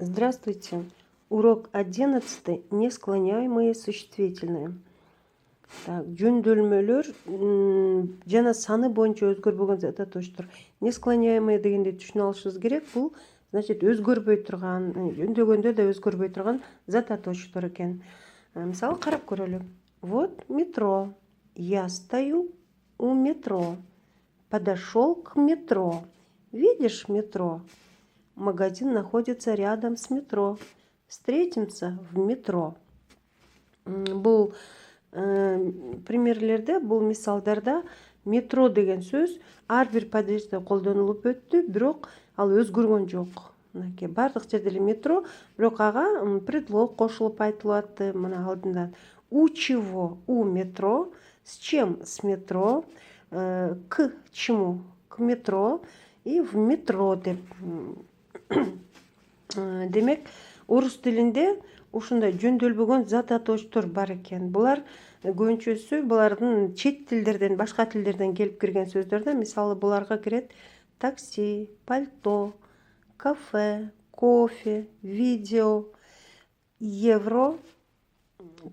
Здравствуйте. Урок 11. Несклоняемые существительные. Так, жөнделмөлөр жана саны боюнча өзгөрбөгөн зат атоочтор. Несклоняемые дегенди түшүнүп алышыбыз керек. Бул значит өзгөрбөй турган, жөндөгөндө да өзгөрбөй турган зат атоочтор экен. Мисалы карап көрөлү. Вот метро. Я стою у метро. Подошел к метро. Видишь метро? Магазин находится рядом с метро. Встретимся в метро. Бұл примерлерде, бұл мисалдарда метро деген сөз ар бир падежде колдонулуп өттү, бирок ал өзгөргөн жок. Мынакей бардык жерде эле метро, бирок ага предлог кошулуп айтылып атты. Мына алдында у чего? У метро. С чем? С метро. К чему? К метро. И в метро деп. Демек, орус тилинде ушундай жөнделбөгөн зат атоочтор бар экен. Булар көбүнчөсү булардын чет тилдерден, башка тилдерден келип кирген сөздөр да. Мисалы буларга кирет такси, пальто, кафе, кофе, видео, евро,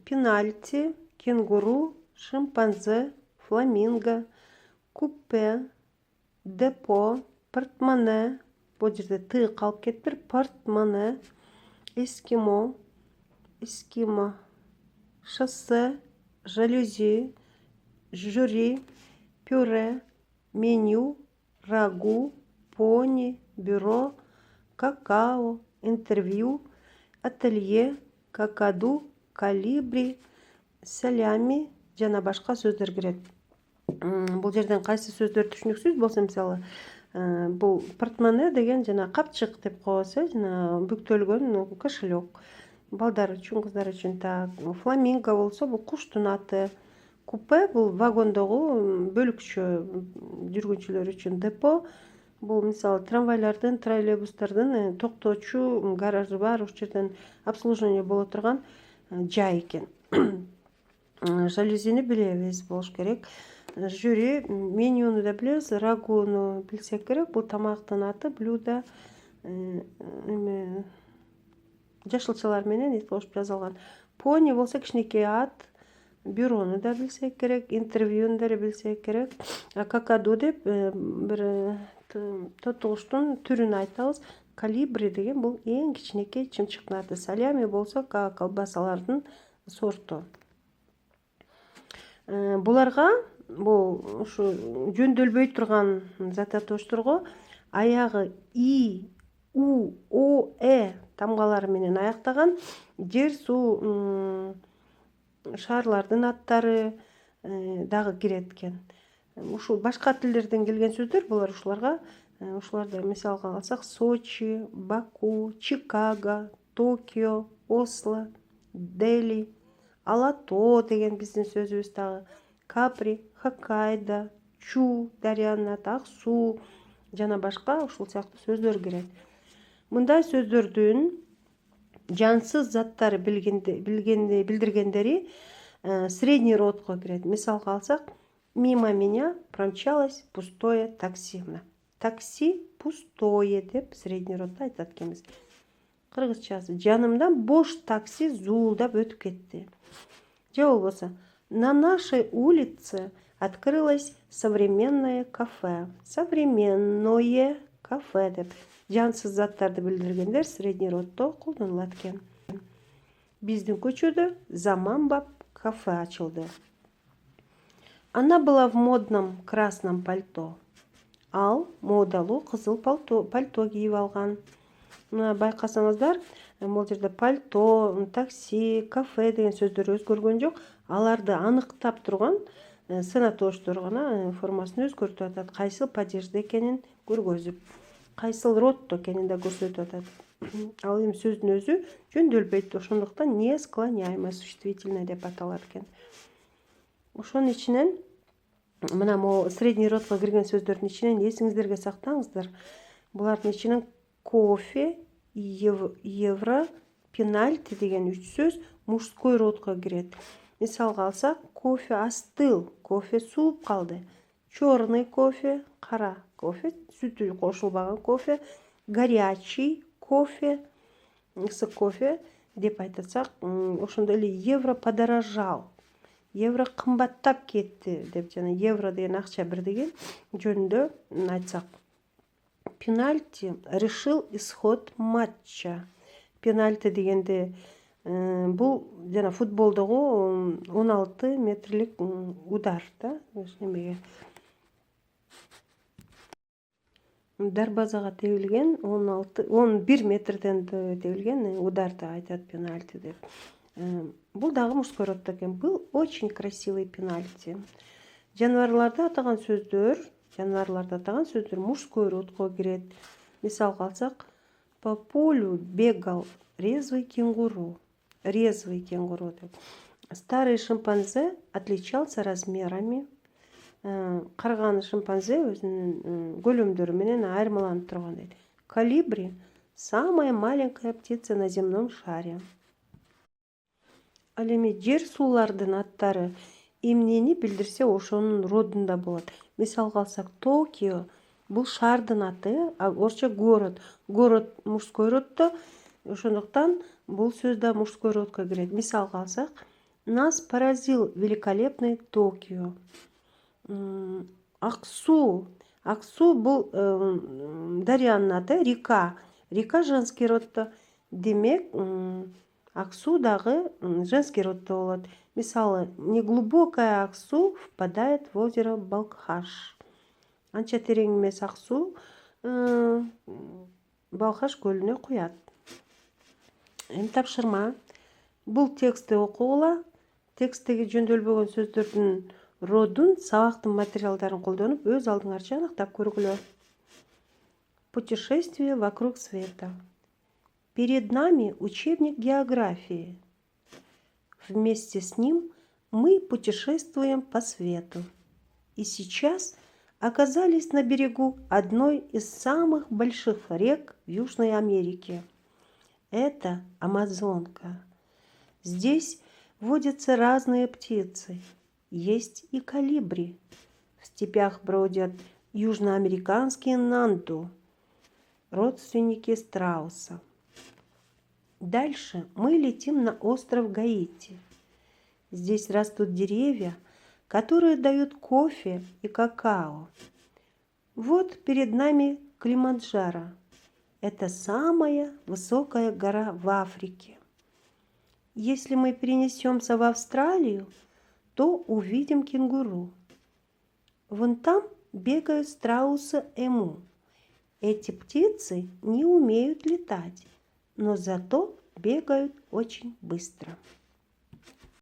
пенальти, кенгуру, шимпанзе, фламинго, купе, депо, портмоне. Бұл жерде ты қалып кетті. Портмоне, эскимо, шоссе, жалюзи, жюри, пюре, меню, рагу, пони, бюро, какао, интервью, ателье, какаду, калибри, салями жана башка сөздөр кирет. Бұл жерден кайсы сөздөр түшүнүксүз болсо, мисалы бұл портмоне деген жана капчык деп коебуз, жана бүктөлгөн кошелек. Балдар үчүн, кыздар үчүн. Так, фламинго болсо бул куштун аты. Купе бул вагондогу бөлүкчө жүргүнчүлөр үчүн. Депо бул мисалы трамвайлардын, троллейбустардын токтоочу гаражы бар, ошол жерден обслуживание боло турган жай экен. Жалюзини билебиз, болуш керек. Жюри, менюну да билебиз, рагуну билсек керек. Бул тамактын аты, блюдо жашылчалар менен эт кылышып жазылган. Пони болсо кичинекей ат, бюрону да билсек керек, интервьюну да билсек керек. Какаду деп бир тотугуштун түрүн айтабыз. Калибри деген бул эң кичинекей чымчыктын аты. Салями болсо колбасалардын сорту. Буларга бул ушу жөнделбөй турган зат атоочторго аягы и, у, о, тамгалары менен аяктаган жер, суу, шаарлардын аттары дагы кирет экен. Ушул башка тилдерден келген сөздөр, булар ушуларда мисалга алсак Сочи, Баку, Чикаго, Токио, Осло, Дели, Алато деген биздин сөзүбүз дагы, Капри, Хоккайдо, Чу дарыянын аты, Ак суу жана башка ушул сыяктуу сөздөр кирет. Мындай сөздөрдүн жансыз заттары билдиргендери средний родко кирет. Мисалга алсак, мимо меня промчалось пустое такси. Такси пустое деп средний роддо айтат экенбиз. Кыргызчасы жанымдан бош такси зуулдап өтүп кетти. Же болбосо, на нашей улице открылось современное кафе. Современное кафе деп жансыз заттарды билдиргендер средний роддо колдонулат экен. Биздин көчөдө заманбап кафе ачылды. Она была в модном красном пальто. Ал модалуу кызыл пальто кийип алган. Мына байкасаңыздар, бул жерде пальто, такси, кафе деген сөздөр өзгөргөн жок. Аларды аныктап турган сын атоочтор гана формасын өзгөртүп атат. Кайсыл падежде экенин көргөзүп, кайсыл роддо экенин да көрсөтүп атат. Ал эми сөздүн өзү жөнделбейт, ошондуктан несклоняемое существительное деп аталат экен. Ошонун ичинен мына могу средний родко кирген сөздөрдүн ичинен эсиңиздерге сактаңыздар. Булардын ичинен кофе, евро, пенальти деген 3 сөз мужской родко кирет. Мисалга алсак, кофе остыл, кофе сууп калды. Черный кофе, кара кофе, сүтү кошулбаган кофе, горячий кофе, ысык кофе деп айтсақ, ошондой эле евро подорожал. Евро кымбаттап кетти деп, жана евро деген акча бир деген жөнүндө айтсак. Пенальти решил исход матча. Пенальти дегенде бул жана футболдогу 16 метрлик удар да, немеге дарбазага тебилген 11 метрден тебилген ударды айтат пенальти деп. Бул дагы мужской родто экен. Был очень красивый пенальти. Жаныбарларды атаган сөздөр мужской родко кирет. Мисалга алсак, по полю бегал резвый кенгуру. Резвый кенгуру деп. Старый шимпанзе отличался размерами. Карган шимпанзе өзүнүн көлөмдөрү менен айырмаланып турган дейт. Колибри — самая маленькая птица на земном шаре. Ал эми жер суулардын аттары эмнени билдирсе ошонун родунда болот. Мисалга алсак, Токио бул шардын аты, орусча город. Город мужской родто, ошондуктан бул сөз да мужской родко кирет. Мисалга алсак, нас поразил великолепный Токио. Аксу бул дарыянын аты, река. Река женский родто. Демек, Аксу дагы женский родто болот. Мисалы, неглубокая Аксу впадает в озеро Балхаш. Анча терең эмес Аксу Балхаш көлүнө куят. Эми тапшырма. Бул текстти окугула. Тексттеги жөндөөлбөгөн сөздөрдүн родун, сабактын материалдарын колдонуп, өз алдыңарча аныктап көргүлө. Путешествие вокруг света. Перед нами учебник географии. Вместе с ним мы путешествуем по свету. И сейчас оказались на берегу одной из самых больших рек в Южной Америке. Это Амазонка. Здесь водятся разные птицы. Есть и колибри. В степях бродят южноамериканские нанду, родственники страуса. Дальше мы летим на остров Гаити. Здесь растут деревья, которые дают кофе и какао. Вот перед нами Килиманджаро. Это самая высокая гора в Африке. Если мы перенесемся в Австралию, то увидим кенгуру. Вон там бегают страусы-эму. Эти птицы не умеют летать, но зато бегают очень быстро.